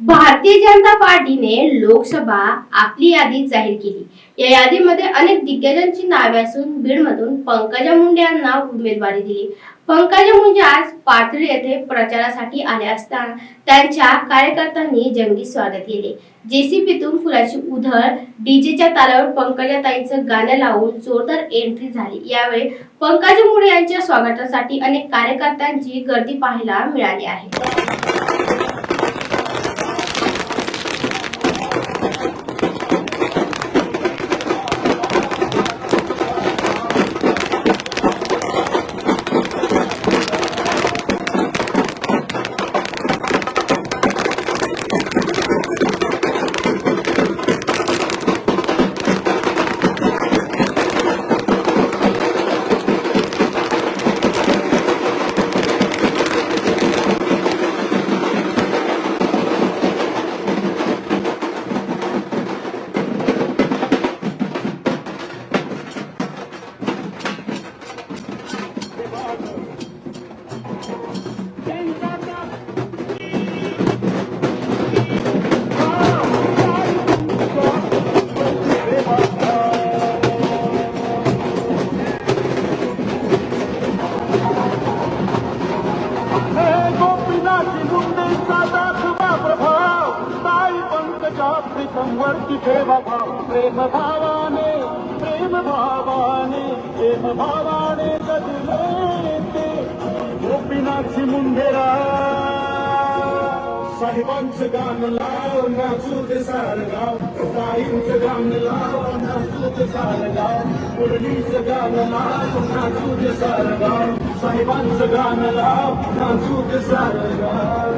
भारतीय जनता पार्टीने लोकसभा आपली यादी जाहीर केली. या यादीमध्ये अनेक दिग्गजांची नावे असून बीडमधून पंकजा मुंडे यांना उमेदवारी दिली. पंकजा मुंडे आज पाथरी येथे प्रचारासाठी आले असताना त्यांच्या कार्यकर्त्यांनी जंगी स्वागत केले. जेसीबीतून फुलाची उधळ, डीजेच्या तालावर पंकजाताईंचं गाणं लावून जोरदार एंट्री झाली. यावेळी पंकजा मुंडे यांच्या स्वागतासाठी अनेक कार्यकर्त्यांची गर्दी पाहायला मिळाली आहे. वरती ठेवा भाव प्रेम भावाने प्रेम भावाने प्रेम भावाने जगले ते गोपीनाथजी मुंडेरा साहेबांचं गाणं लाव नाचू दे सारं गाव, ताईंचं गाणं लाव नाचू दे सारं गाव, मुरलीचं गाणं लाव नाचू दे सारं गाव, साहेबांचं गाणं लाव नाचू दे सारं गाव.